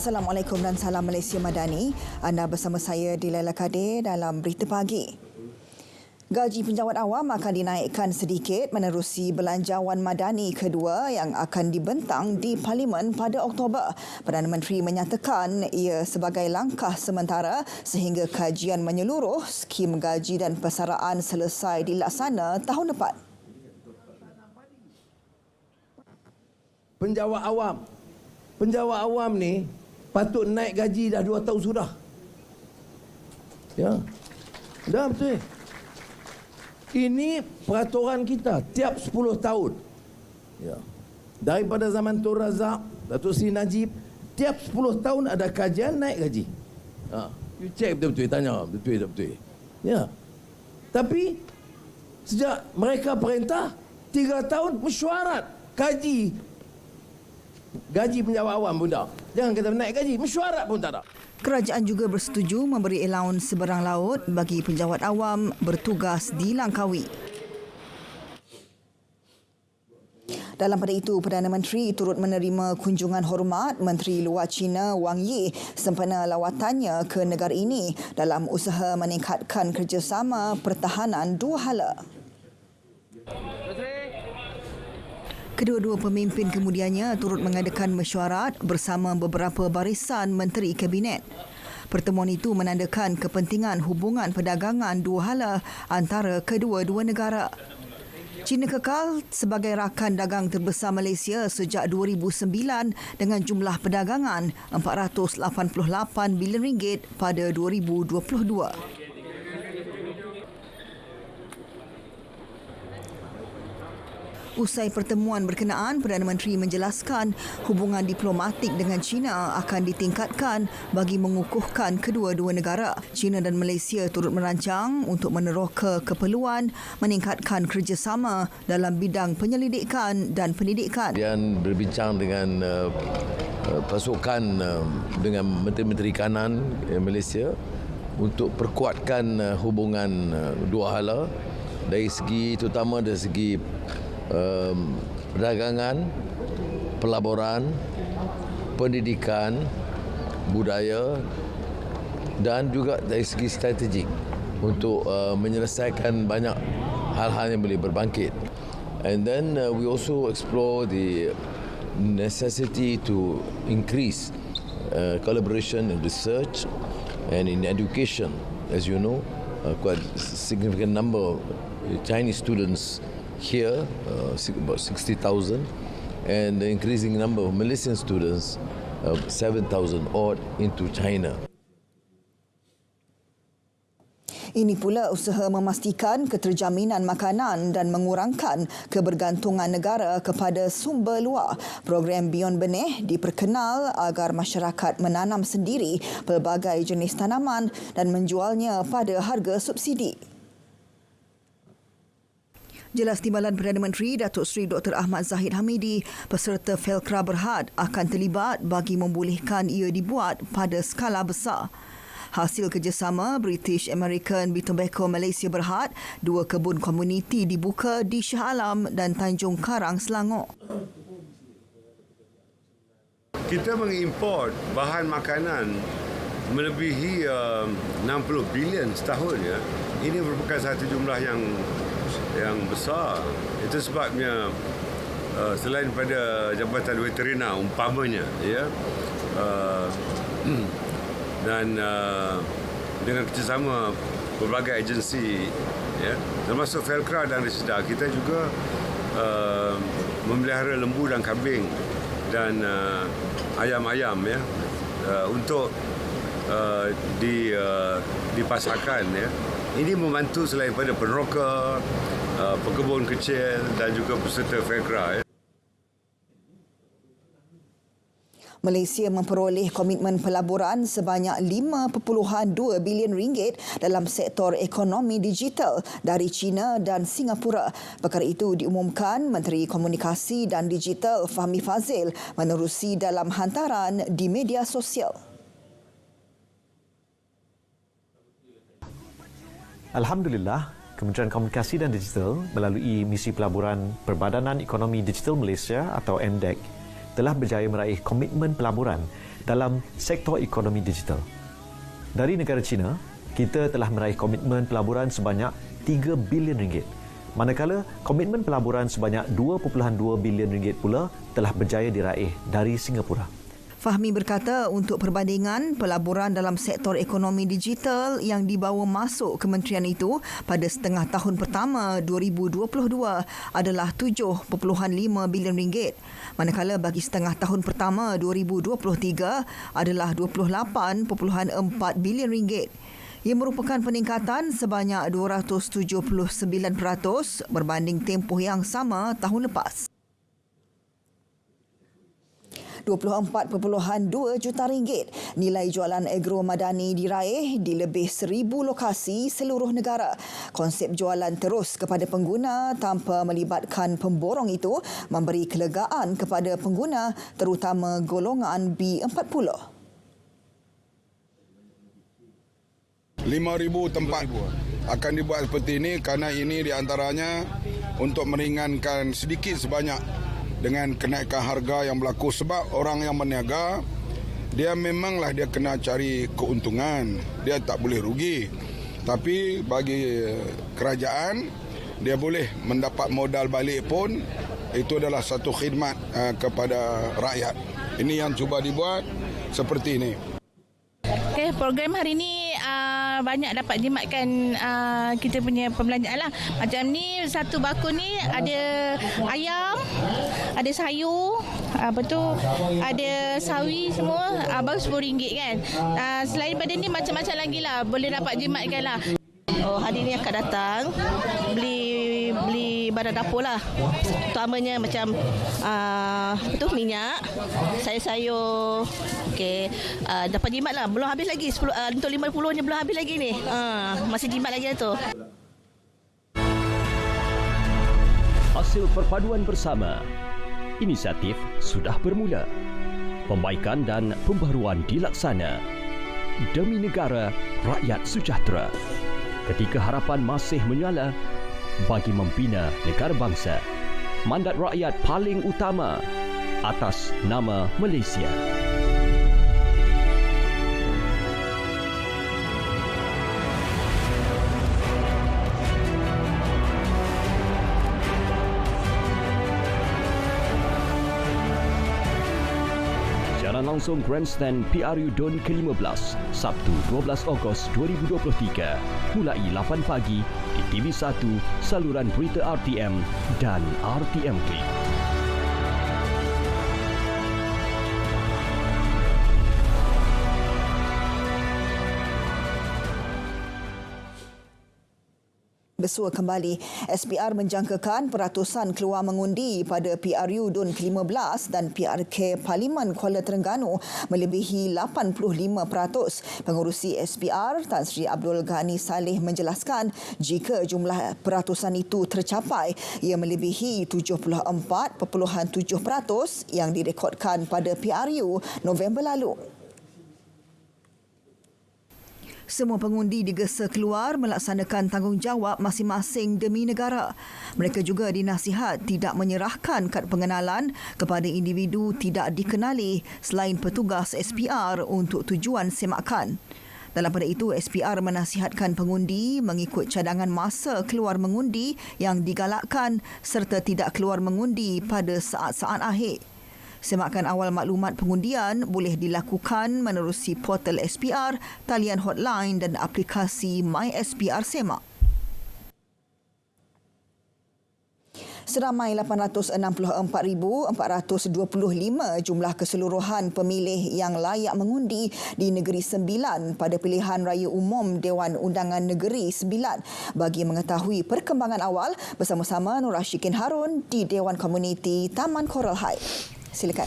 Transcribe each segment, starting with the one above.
Assalamualaikum dan salam Malaysia Madani. Anda bersama saya di Laila Kadir dalam Berita Pagi. Gaji penjawat awam akan dinaikkan sedikit menerusi belanjawan madani kedua yang akan dibentang di Parlimen pada Oktober. Perdana Menteri menyatakan ia sebagai langkah sementara sehingga kajian menyeluruh skim gaji dan persaraan selesai dilaksana tahun depan. Penjawat awam ni patut naik gaji dah 2 tahun sudah. Ya. Dah betul. Ini peraturan kita tiap 10 tahun. Ya. Daripada zaman Tun Razak, Datuk Seri Najib, tiap 10 tahun ada kajian naik gaji. You check betul-betul, tanya betul-betul. Ya. Tapi sejak mereka perintah 3 tahun mesyuarat gaji penjawat awam pun tak. Jangan kata naik gaji, mesyuarat pun tak ada. Kerajaan juga bersetuju memberi allowance seberang laut bagi penjawat awam bertugas di Langkawi. Dalam pada itu, Perdana Menteri turut menerima kunjungan hormat Menteri Luar China Wang Yi sempena lawatannya ke negara ini dalam usaha meningkatkan kerjasama pertahanan dua hala. Kedua-dua pemimpin kemudiannya turut mengadakan mesyuarat bersama beberapa barisan menteri kabinet. Pertemuan itu menandakan kepentingan hubungan perdagangan dua hala antara kedua-dua negara. China kekal sebagai rakan dagang terbesar Malaysia sejak 2009 dengan jumlah perdagangan RM488 bilion pada 2022. Usai pertemuan berkenaan, Perdana Menteri menjelaskan hubungan diplomatik dengan China akan ditingkatkan bagi mengukuhkan kedua-dua negara. China dan Malaysia turut merancang untuk meneroka keperluan meningkatkan kerjasama dalam bidang penyelidikan dan pendidikan. Dan berbincang dengan pasukan dengan menteri-menteri kanan Malaysia untuk perkuatkan hubungan dua hala dari segi terutama dari segi perdagangan, pelaburan, pendidikan, budaya dan juga dari segi strategik untuk menyelesaikan banyak hal-hal yang boleh berbangkit. And then we also explore the necessity to increase collaboration in research and in education. As you know, quite a significant number of Chinese students here, about 60,000, and the increasing number of Malaysian students, 7,000 odd, into China. Ini pula usaha memastikan keterjaminan makanan dan mengurangkan kebergantungan negara kepada sumber luar. Program Beyond Benih diperkenal agar masyarakat menanam sendiri pelbagai jenis tanaman dan menjualnya pada harga subsidi. Jelas timbalan Perdana Menteri Datuk Seri Dr. Ahmad Zahid Hamidi, peserta Felcra berhad akan terlibat bagi membolehkan ia dibuat pada skala besar. Hasil kerjasama British American Tobacco Malaysia berhad, 2 kebun komuniti dibuka di Shah Alam dan Tanjung Karang, Selangor. Kita mengimport bahan makanan melebihi 60 bilion setahun. Ya. Ini merupakan satu jumlah yang besar. Itu sebabnya selain pada Jabatan Veterina umpamanya, ya, dan dengan kerjasama berbagai agensi, ya, termasuk Felcra dan Reseda, kita juga memelihara lembu dan kambing dan ayam-ayam, ya, untuk dipasarkan, ya. Ini membantu selain pada peneroka, pekebun kecil dan juga peserta Felcra. Ya. Malaysia memperoleh komitmen pelaburan sebanyak RM5.2 bilion dalam sektor ekonomi digital dari China dan Singapura. Perkara itu diumumkan Menteri Komunikasi dan Digital Fahmi Fazil menerusi dalam hantaran di media sosial. Alhamdulillah, Kementerian Komunikasi dan Digital melalui Misi Pelaburan Perbadanan Ekonomi Digital Malaysia atau MDEC telah berjaya meraih komitmen pelaburan dalam sektor ekonomi digital. Dari negara China, kita telah meraih komitmen pelaburan sebanyak 3 bilion ringgit. Manakala komitmen pelaburan sebanyak 2.2 bilion ringgit pula telah berjaya diraih dari Singapura. Fahmi berkata untuk perbandingan, pelaburan dalam sektor ekonomi digital yang dibawa masuk kementerian itu pada setengah tahun pertama 2022 adalah 7.5 bilion ringgit. Manakala bagi setengah tahun pertama 2023 adalah 28.4 bilion ringgit. Ia merupakan peningkatan sebanyak 279% berbanding tempoh yang sama tahun lepas. 24.2 juta ringgit nilai jualan agro madani diraih di lebih 1,000 lokasi seluruh negara. Konsep jualan terus kepada pengguna tanpa melibatkan pemborong itu memberi kelegaan kepada pengguna terutama golongan B40. 5,000 tempat akan dibuat seperti ini kerana ini di antaranya untuk meringankan sedikit sebanyak dengan kenaikan harga yang berlaku sebab orang yang berniaga dia memanglah dia kena cari keuntungan, dia tak boleh rugi. Tapi bagi kerajaan dia boleh mendapat modal balik pun itu adalah satu khidmat kepada rakyat. Ini yang cuba dibuat seperti ini. Okey, program hari ini banyak dapat jimatkan kita punya pembelanjaan lah. Macam ni satu bakul ni ada ayam, ada sayur, ada sawi semua, baru RM10 kan. Selain pada ni macam-macam lagi lah, boleh dapat jimatkan lah. Oh, hari ni akan datang beli barang dapur lah. Terutamanya macam minyak, sayur-sayur. Okey, dapat jimat lah. Belum habis lagi. Untuk 50 ni belum habis lagi ni. Masih jimat lagi lah tu. Hasil perpaduan bersama. Inisiatif sudah bermula. Pembaikan dan pembaharuan dilaksana. Demi negara, rakyat sejahtera. Ketika harapan masih menyala bagi membina negara bangsa. Mandat rakyat paling utama atas nama Malaysia. Siaran langsung Grandstand PRU DUN ke-15 Sabtu 12 Ogos 2023 mulai 8 pagi di TV1 saluran berita RTM dan RTM Klik. Bersua kembali, SPR menjangkakan peratusan keluar mengundi pada PRU DUN ke-15 dan PRK Parlimen Kuala Terengganu melebihi 85%. Pengurusi SPR Tan Sri Abdul Ghani Saleh menjelaskan jika jumlah peratusan itu tercapai, ia melebihi 74.7% yang direkodkan pada PRU November lalu. Semua pengundi digesa keluar melaksanakan tanggungjawab masing-masing demi negara. Mereka juga dinasihat tidak menyerahkan kad pengenalan kepada individu tidak dikenali selain petugas SPR untuk tujuan semakan. Dalam pada itu, SPR menasihatkan pengundi mengikut cadangan masa keluar mengundi yang digalakkan serta tidak keluar mengundi pada saat-saat akhir. Semakan awal maklumat pengundian boleh dilakukan menerusi portal SPR, talian hotline dan aplikasi MySPR Semak. Seramai 864,425 jumlah keseluruhan pemilih yang layak mengundi di Negeri Sembilan pada pilihan raya umum Dewan Undangan Negeri Sembilan. Bagi mengetahui perkembangan awal, bersama-sama Nur Rashikin Harun di Dewan Komuniti Taman Coral High. Silakan.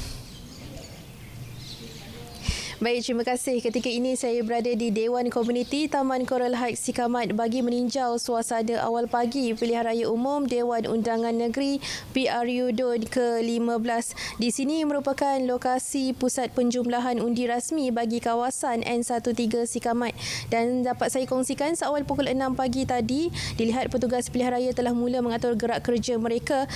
Baik, terima kasih. Ketika ini saya berada di Dewan Komuniti Taman Coral Heights Sikamat bagi meninjau suasana awal pagi pilihan raya umum Dewan Undangan Negeri PRU DUN ke-15. Di sini merupakan lokasi pusat penjumlahan undi rasmi bagi kawasan N13 Sikamat. Dan dapat saya kongsikan seawal pukul 6 pagi tadi, dilihat petugas pilihan raya telah mula mengatur gerak kerja mereka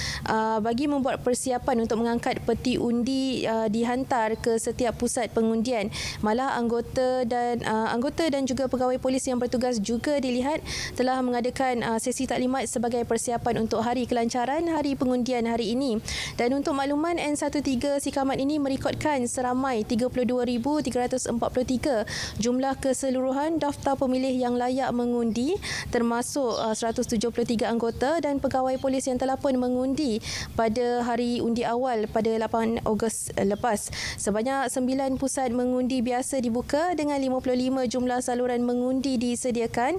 bagi membuat persiapan untuk mengangkat peti undi dihantar ke setiap pusat pengundian. Malah anggota dan juga pegawai polis yang bertugas juga dilihat telah mengadakan sesi taklimat sebagai persiapan untuk hari kelancaran hari pengundian hari ini. Dan untuk makluman, N13 Sikamat ini merekodkan seramai 32,343 jumlah keseluruhan daftar pemilih yang layak mengundi, termasuk 173 anggota dan pegawai polis yang telah pun mengundi pada hari undi awal pada 8 Ogos lepas. Sebanyak 9 pusat mengundi biasa dibuka dengan 55 jumlah saluran mengundi disediakan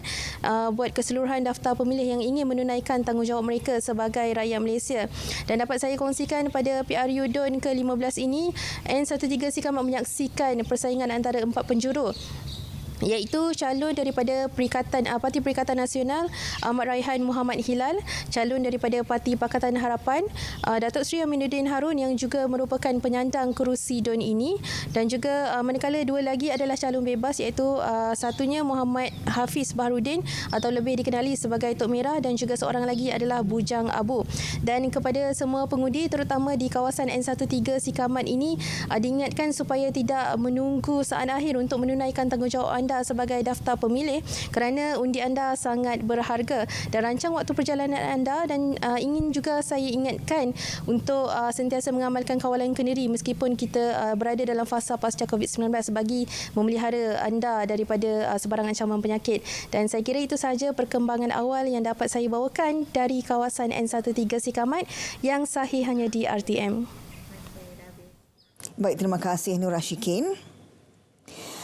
buat keseluruhan daftar pemilih yang ingin menunaikan tanggungjawab mereka sebagai rakyat Malaysia. Dan dapat saya kongsikan pada PRU DUN ke-15 ini, N13 Sikamat menyaksikan persaingan antara 4 penjuru, iaitu calon daripada Parti Perikatan Nasional Ahmad Raihan Muhammad Hilal, calon daripada Parti Pakatan Harapan Datuk Seri Aminuddin Harun yang juga merupakan penyandang kerusi DUN ini, dan juga manakala dua lagi adalah calon bebas, iaitu satunya Muhammad Hafiz Baharudin atau lebih dikenali sebagai Tok Merah, dan juga seorang lagi adalah Bujang Abu. Dan kepada semua pengundi terutama di kawasan N13 Sikamat ini, diingatkan supaya tidak menunggu saat akhir untuk menunaikan tanggungjawab anda sebagai daftar pemilih, kerana undi anda sangat berharga. Dan rancang waktu perjalanan anda, dan ingin juga saya ingatkan untuk sentiasa mengamalkan kawalan kendiri meskipun kita berada dalam fasa pasca COVID-19 bagi memelihara anda daripada sebarang ancaman penyakit. Dan saya kira itu sahaja perkembangan awal yang dapat saya bawakan dari kawasan N13 Sikamat yang sahih hanya di RTM. Baik, terima kasih Nur Rashikin.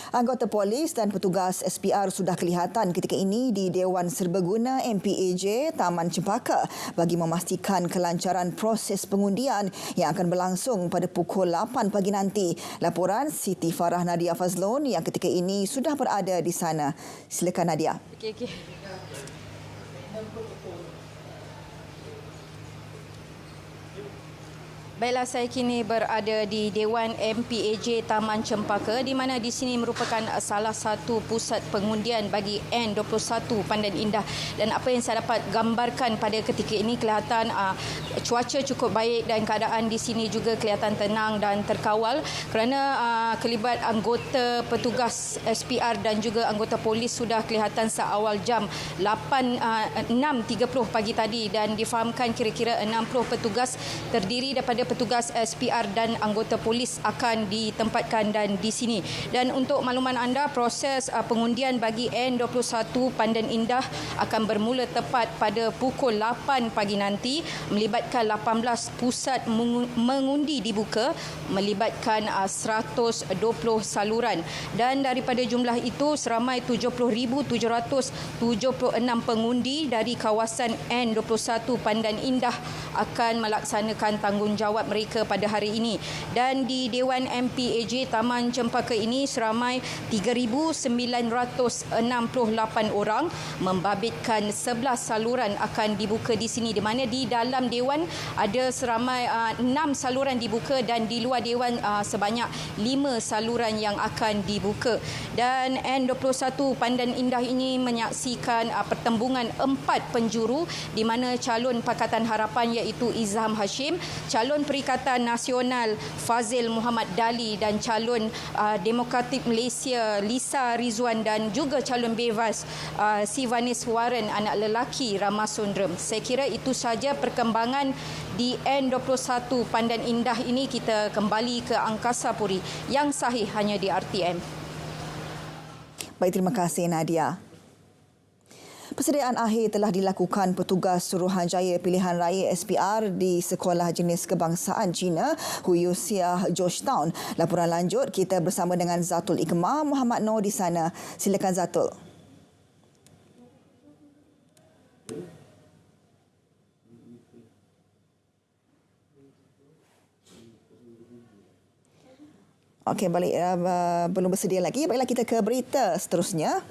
Anggota polis dan petugas SPR sudah kelihatan ketika ini di Dewan Serbaguna MPAJ Taman Cempaka bagi memastikan kelancaran proses pengundian yang akan berlangsung pada pukul 8 pagi nanti. Laporan Siti Farah Nadia Fazlon yang ketika ini sudah berada di sana. Silakan Nadia. Okey. Baiklah, saya kini berada di Dewan MPAJ Taman Cempaka, di mana di sini merupakan salah satu pusat pengundian bagi N21 Pandan Indah. Dan apa yang saya dapat gambarkan pada ketika ini, kelihatan cuaca cukup baik dan keadaan di sini juga kelihatan tenang dan terkawal kerana kelibat anggota petugas SPR dan juga anggota polis sudah kelihatan seawal jam 6.30 pagi tadi, dan difahamkan kira-kira 60 petugas terdiri daripada petugas SPR dan anggota polis akan ditempatkan dan di sini. Dan untuk makluman anda, proses pengundian bagi N21 Pandan Indah akan bermula tepat pada pukul 8 pagi nanti, melibatkan 18 pusat mengundi dibuka, melibatkan 120 saluran, dan daripada jumlah itu seramai 70,776 pengundi dari kawasan N21 Pandan Indah akan melaksanakan tanggungjawab mereka pada hari ini. Dan di Dewan MPAJ Taman Cempaka ini seramai 3,968 orang, membabitkan 11 saluran akan dibuka di sini, di mana di dalam Dewan ada seramai 6 saluran dibuka dan di luar Dewan sebanyak 5 saluran yang akan dibuka. Dan N21 Pandan Indah ini menyaksikan pertembungan 4 penjuru, di mana calon Pakatan Harapan iaitu Izham Hashim, calon Perikatan Nasional Fazil Muhammad Dali, dan calon Demokratik Malaysia Lisa Rizwan, dan juga calon bebas Sivanis Warren anak lelaki Ramasundram. Saya kira itu saja perkembangan di N21 Pandan Indah ini. Kita kembali ke Angkasa Puri yang sahih hanya di RTM. Baik, terima kasih Nadia. Persediaan akhir telah dilakukan petugas Suruhanjaya Pilihan Raya SPR di Sekolah Jenis Kebangsaan Cina Huyusia Georgetown. Laporan lanjut kita bersama dengan Zatul Ikmah Muhammad Noor di sana. Silakan Zatul. Okey, balik belum bersedia lagi. Baiklah, kita ke berita seterusnya.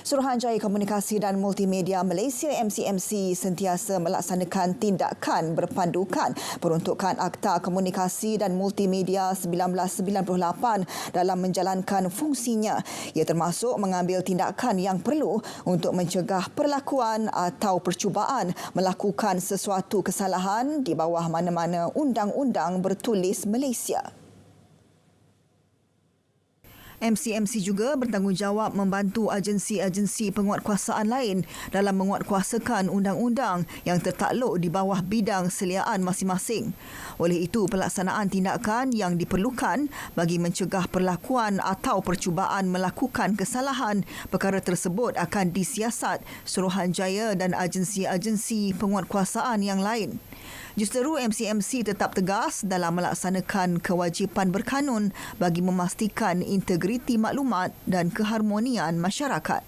Suruhanjaya Komunikasi dan Multimedia Malaysia MCMC sentiasa melaksanakan tindakan berpandukan peruntukan Akta Komunikasi dan Multimedia 1998 dalam menjalankan fungsinya. Ia termasuk mengambil tindakan yang perlu untuk mencegah perlakuan atau percubaan melakukan sesuatu kesalahan di bawah mana-mana undang-undang bertulis Malaysia. MCMC juga bertanggungjawab membantu agensi-agensi penguatkuasaan lain dalam menguatkuasakan undang-undang yang tertakluk di bawah bidang seliaan masing-masing. Oleh itu, pelaksanaan tindakan yang diperlukan bagi mencegah perlakuan atau percubaan melakukan kesalahan perkara tersebut akan disiasat Suruhanjaya dan agensi-agensi penguatkuasaan yang lain. Justeru MCMC tetap tegas dalam melaksanakan kewajipan berkanun bagi memastikan integriti maklumat dan keharmonian masyarakat.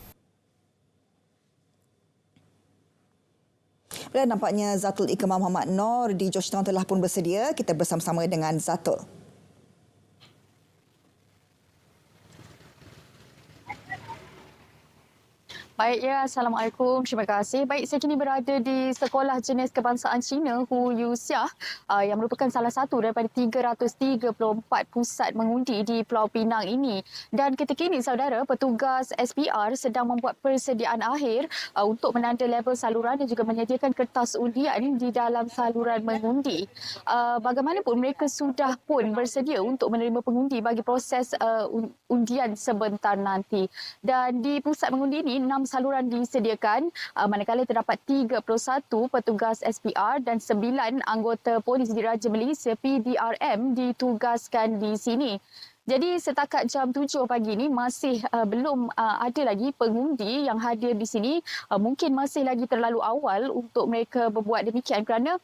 Dan nampaknya Zatul Ikemah Muhammad Noor di Georgetown telah pun bersedia. Kita bersama-sama dengan Zatul. Baik, ya. Assalamualaikum. Terima kasih. Baik, saya kini berada di Sekolah Jenis Kebangsaan Cina Hu Yu Xia yang merupakan salah satu daripada 334 pusat mengundi di Pulau Pinang ini. Dan ketika ini, saudara, petugas SPR sedang membuat persediaan akhir untuk menanda level saluran dan juga menyediakan kertas undian di dalam saluran mengundi. Bagaimanapun, mereka sudah pun bersedia untuk menerima pengundi bagi proses undian sebentar nanti. Dan di pusat mengundi ini, 6 saluran disediakan, manakala terdapat 31 petugas SPR dan 9 anggota Polis Diraja Malaysia PDRM ditugaskan di sini. Jadi setakat jam 7 pagi ini masih belum ada lagi pengundi yang hadir di sini. Mungkin masih lagi terlalu awal untuk mereka berbuat demikian kerana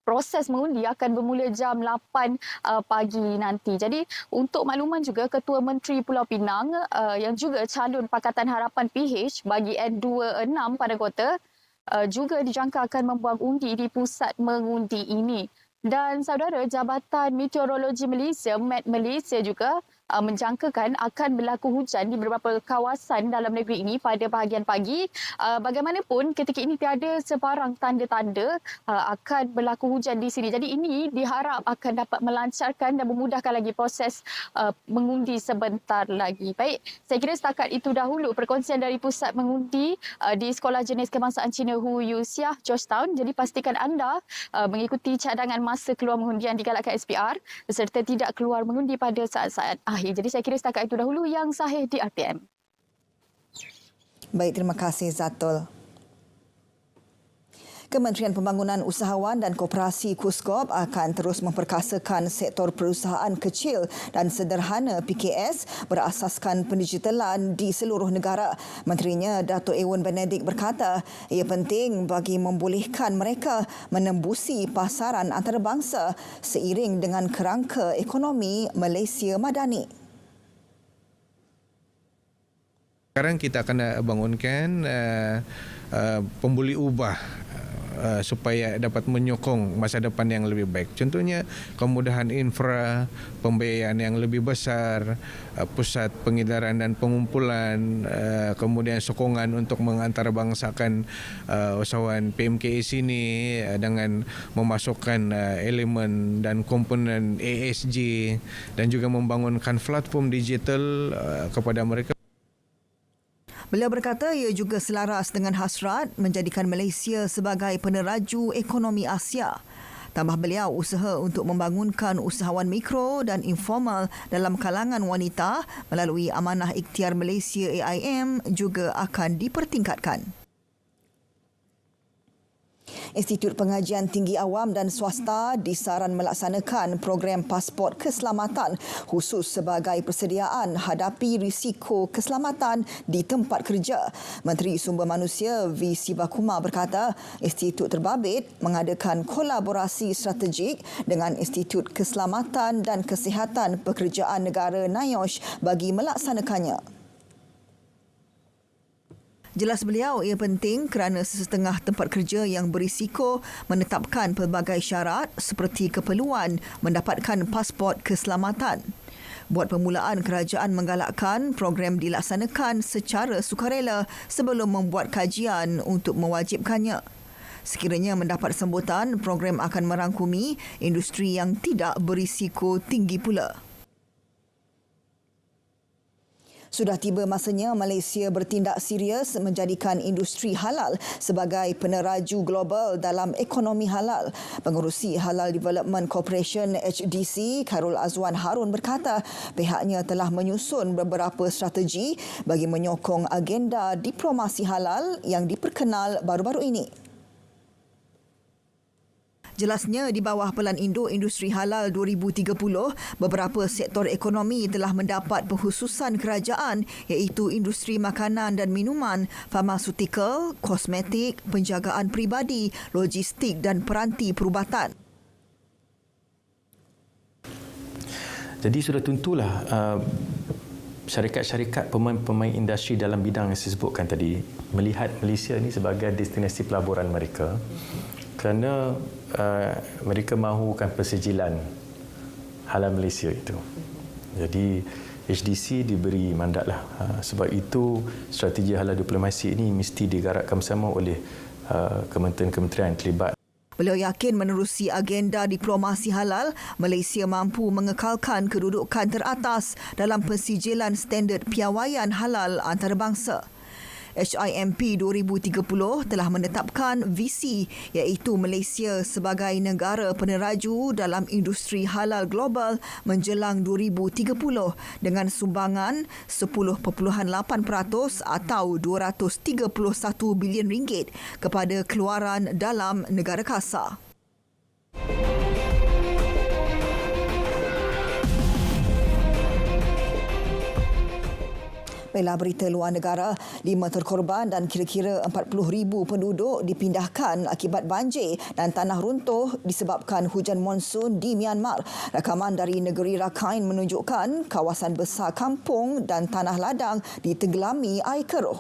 proses mengundi akan bermula jam 8 pagi nanti. Jadi untuk makluman juga, Ketua Menteri Pulau Pinang yang juga calon Pakatan Harapan PH bagi N26 pada kota juga dijangka akan membuang undi di pusat mengundi ini. Dan saudara, Jabatan Meteorologi Malaysia, Met Malaysia juga menjangkakan akan berlaku hujan di beberapa kawasan dalam negeri ini pada bahagian pagi. Bagaimanapun, ketika ini tiada sebarang tanda-tanda akan berlaku hujan di sini. Jadi ini diharap akan dapat melancarkan dan memudahkan lagi proses mengundi sebentar lagi. Baik, saya kira setakat itu dahulu perkongsian dari pusat mengundi di Sekolah Jenis Kebangsaan Cina Hu Yu Xia, Georgetown. Jadi pastikan anda mengikuti cadangan masa keluar mengundian digalakkan SPR serta tidak keluar mengundi pada saat-saat akhir. Jadi saya kira setakat itu dahulu yang sahih di RTM. Baik, terima kasih Zatul. Kementerian Pembangunan Usahawan dan Koperasi KUSKOP akan terus memperkasakan sektor perusahaan kecil dan sederhana PKS berasaskan pendigitalan di seluruh negara. Menterinya Dato' Ewan Benedict berkata ia penting bagi membolehkan mereka menembusi pasaran antarabangsa seiring dengan kerangka ekonomi Malaysia Madani. Sekarang kita akan bangunkan pembuli ubah supaya dapat menyokong masa depan yang lebih baik. Contohnya kemudahan infra, pembiayaan yang lebih besar, pusat pengedaran dan pengumpulan, kemudian sokongan untuk mengantarabangsakan usahawan PMKS ini dengan memasukkan elemen dan komponen ESG dan juga membangunkan platform digital kepada mereka. Beliau berkata ia juga selaras dengan hasrat menjadikan Malaysia sebagai peneraju ekonomi Asia. Tambah beliau, usaha untuk membangunkan usahawan mikro dan informal dalam kalangan wanita melalui Amanah Ikhtiar Malaysia AIM juga akan dipertingkatkan. Institut Pengajian Tinggi Awam dan Swasta disaran melaksanakan program pasport keselamatan khusus sebagai persediaan hadapi risiko keselamatan di tempat kerja. Menteri Sumber Manusia V. Sivakumar berkata institut terbabit mengadakan kolaborasi strategik dengan Institut Keselamatan dan Kesihatan Pekerjaan Negara NIOSH bagi melaksanakannya. Jelas beliau, ia penting kerana sesetengah tempat kerja yang berisiko menetapkan pelbagai syarat seperti keperluan mendapatkan pasport keselamatan. Buat permulaan, kerajaan menggalakkan program dilaksanakan secara sukarela sebelum membuat kajian untuk mewajibkannya. Sekiranya mendapat sambutan, program akan merangkumi industri yang tidak berisiko tinggi pula. Sudah tiba masanya Malaysia bertindak serius menjadikan industri halal sebagai peneraju global dalam ekonomi halal. Pengerusi Halal Development Corporation HDC, Khairul Azwan Harun berkata pihaknya telah menyusun beberapa strategi bagi menyokong agenda diplomasi halal yang diperkenal baru-baru ini. Jelasnya, di bawah Pelan Indo Industri Halal 2030, beberapa sektor ekonomi telah mendapat pengkhususan kerajaan iaitu industri makanan dan minuman, farmasutikal, kosmetik, penjagaan peribadi, logistik dan peranti perubatan. Jadi sudah tentulah syarikat-syarikat pemain-pemain industri dalam bidang yang saya sebutkan tadi melihat Malaysia ini sebagai destinasi pelaburan mereka kerana mereka mahukan persejilan halal Malaysia itu. Jadi HDC diberi mandat lah. Sebab itu strategi halal diplomasi ini mesti digarapkan bersama oleh kementerian-kementerian yang terlibat. Beliau yakin menerusi agenda diplomasi halal, Malaysia mampu mengekalkan kedudukan teratas dalam pensijilan standard piawaian halal antarabangsa. HIMP 2030 telah menetapkan visi iaitu Malaysia sebagai negara peneraju dalam industri halal global menjelang 2030 dengan sumbangan 10.8% atau 231 bilion ringgit kepada keluaran dalam negara kasar. Baiklah, berita luar negara, 5 terkorban dan kira-kira 40,000 penduduk dipindahkan akibat banjir dan tanah runtuh disebabkan hujan monsun di Myanmar. Rakaman dari negeri Rakhine menunjukkan kawasan besar kampung dan tanah ladang ditenggelami air keruh.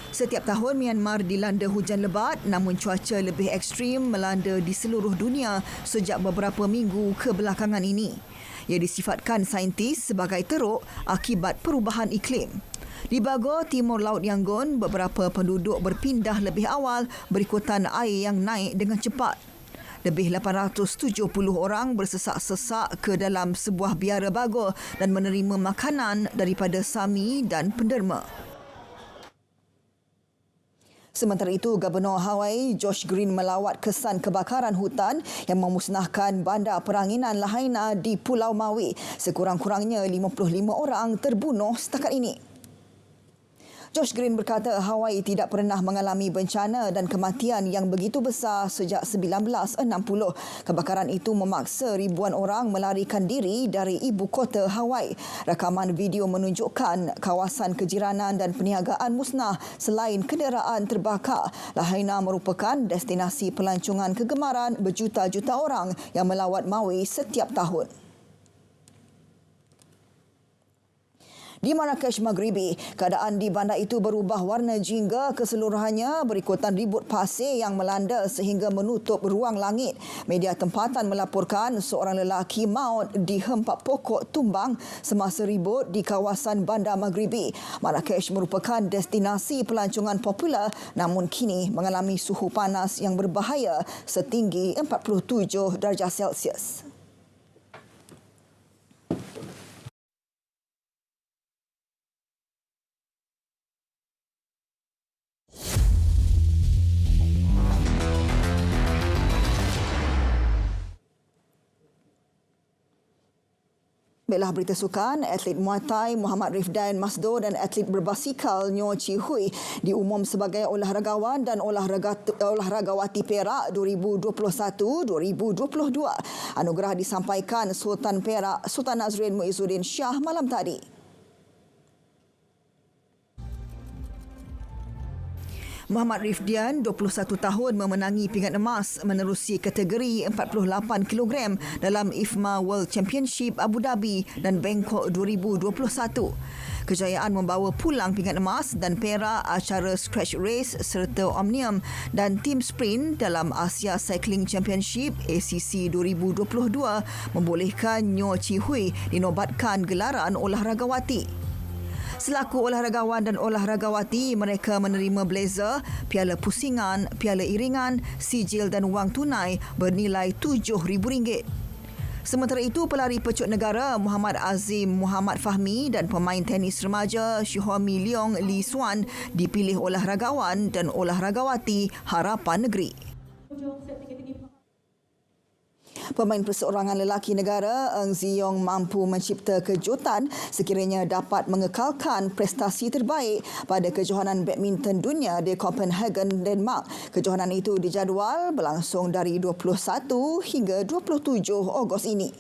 Setiap tahun Myanmar dilanda hujan lebat, namun cuaca lebih ekstrim melanda di seluruh dunia sejak beberapa minggu kebelakangan ini. Ia disifatkan saintis sebagai teruk akibat perubahan iklim. Di Bago, Timur Laut Yangon, beberapa penduduk berpindah lebih awal berikutan air yang naik dengan cepat. Lebih 870 orang bersesak-sesak ke dalam sebuah biara Bago dan menerima makanan daripada SAMI dan penderma. Sementara itu, Gubernur Hawaii Josh Green melawat kesan kebakaran hutan yang memusnahkan bandar peranginan Lahaina di Pulau Maui. Sekurang-kurangnya 55 orang terbunuh setakat ini. Josh Green berkata Hawaii tidak pernah mengalami bencana dan kematian yang begitu besar sejak 1960. Kebakaran itu memaksa ribuan orang melarikan diri dari ibu kota Hawaii. Rakaman video menunjukkan kawasan kejiranan dan perniagaan musnah selain kenderaan terbakar. Lahaina merupakan destinasi pelancongan kegemaran berjuta-juta orang yang melawat Maui setiap tahun. Di Marrakesh Maghribi, keadaan di bandar itu berubah warna jingga keseluruhannya berikutan ribut pasir yang melanda sehingga menutup ruang langit. Media tempatan melaporkan seorang lelaki maut dihempak pokok tumbang semasa ribut di kawasan bandar Maghribi. Marrakesh merupakan destinasi pelancongan popular namun kini mengalami suhu panas yang berbahaya setinggi 47 darjah Celsius. Baiklah, berita sukan, atlet Muay Thai Muhammad Rifdan Masdo dan atlet berbasikal Nyo Chi Hui diumum sebagai olahragawan dan olahragawati Perak 2021-2022. Anugerah disampaikan Sultan Perak Sultan Nazrin Muizzuddin Shah malam tadi. Muhammad Rifdan, 21 tahun, memenangi pingat emas menerusi kategori 48 kg dalam IFMA World Championship Abu Dhabi dan Bangkok 2021. Kejayaan membawa pulang pingat emas dan perak acara scratch race serta omnium dan tim sprint dalam Asia Cycling Championship ACC 2022 membolehkan Nyo Chi Hui dinobatkan gelaran olahragawati. Selaku olahragawan dan olahragawati, mereka menerima blazer, piala pusingan, piala iringan, sijil dan wang tunai bernilai RM7,000. Sementara itu, pelari pecut negara Muhammad Azim Muhammad Fahmi dan pemain tenis remaja Syuhomi Leong Lee Suan dipilih olahragawan dan olahragawati Harapan Negeri. Pemain perseorangan lelaki negara Eng Ziyong mampu mencipta kejutan sekiranya dapat mengekalkan prestasi terbaik pada kejohanan badminton dunia di Copenhagen, Denmark. Kejohanan itu dijadual berlangsung dari 21 hingga 27 Ogos ini.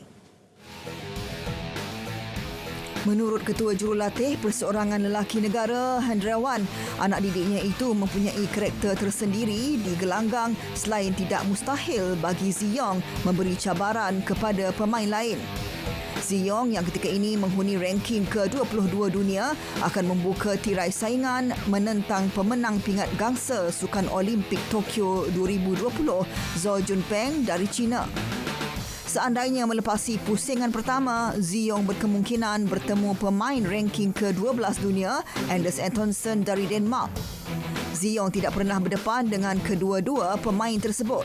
Menurut Ketua Jurulatih Perseorangan Lelaki Negara, Hendrawan, anak didiknya itu mempunyai karakter tersendiri di gelanggang selain tidak mustahil bagi Ziyong memberi cabaran kepada pemain lain. Ziyong yang ketika ini menghuni ranking ke-22 dunia akan membuka tirai saingan menentang pemenang pingat gangsa Sukan Olimpik Tokyo 2020, Zhou Junpeng dari China. Seandainya melepasi pusingan pertama, Ziyong berkemungkinan bertemu pemain ranking ke-12 dunia, Anders Antonsen dari Denmark. Ziyong tidak pernah berdepan dengan kedua-dua pemain tersebut.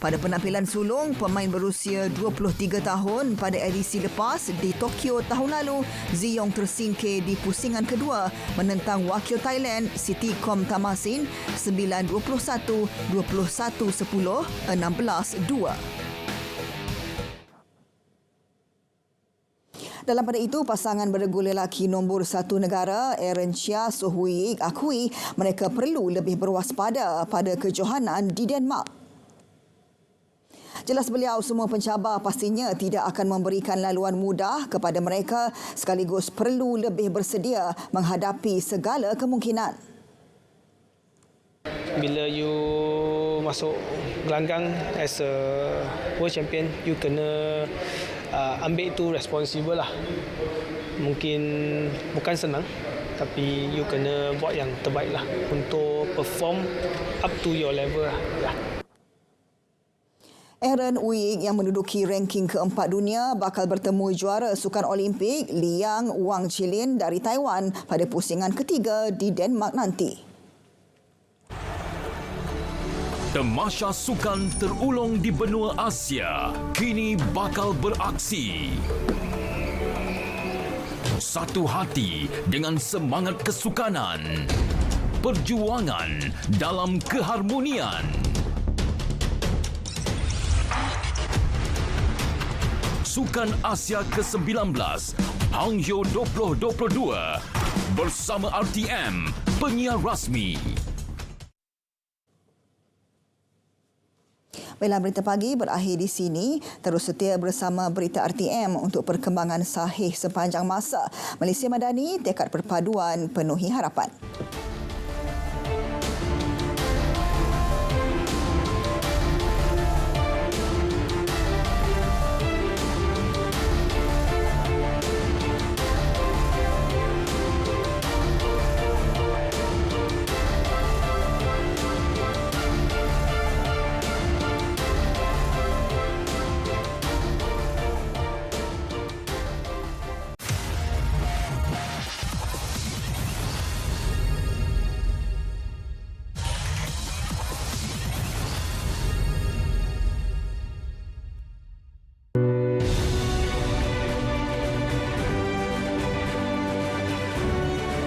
Pada penampilan sulung, pemain berusia 23 tahun pada edisi lepas di Tokyo tahun lalu, Ziyong tersingkir di pusingan kedua menentang wakil Thailand Sitikom Tamasin 9-21, 21-10, 16-2. Dalam pada itu, pasangan beregu lelaki nombor 1 negara Aaron Chia So Hui akui mereka perlu lebih berwaspada pada kejohanan di Denmark. Jelas beliau, semua pencabar pastinya tidak akan memberikan laluan mudah kepada mereka sekaligus perlu lebih bersedia menghadapi segala kemungkinan. Bila you masuk gelanggang as a world champion, you kena ambil itu responsible lah. Mungkin bukan senang, tapi you kena buat yang terbaik lah untuk perform up to your level lah. Aaron Wing yang menduduki ranking ke-4 dunia bakal bertemu juara Sukan Olimpik Liang Wang Chilin dari Taiwan pada pusingan ketiga di Denmark nanti. Tamasya sukan terulung di benua Asia kini bakal beraksi. Satu hati dengan semangat kesukanan. Perjuangan dalam keharmonian. Sukan Asia ke-19 Hangzhou 2022 bersama RTM, penyiar rasmi. Baiklah, berita pagi berakhir di sini. Terus setia bersama berita RTM untuk perkembangan sahih sepanjang masa. Malaysia Madani, tekad perpaduan penuhi harapan.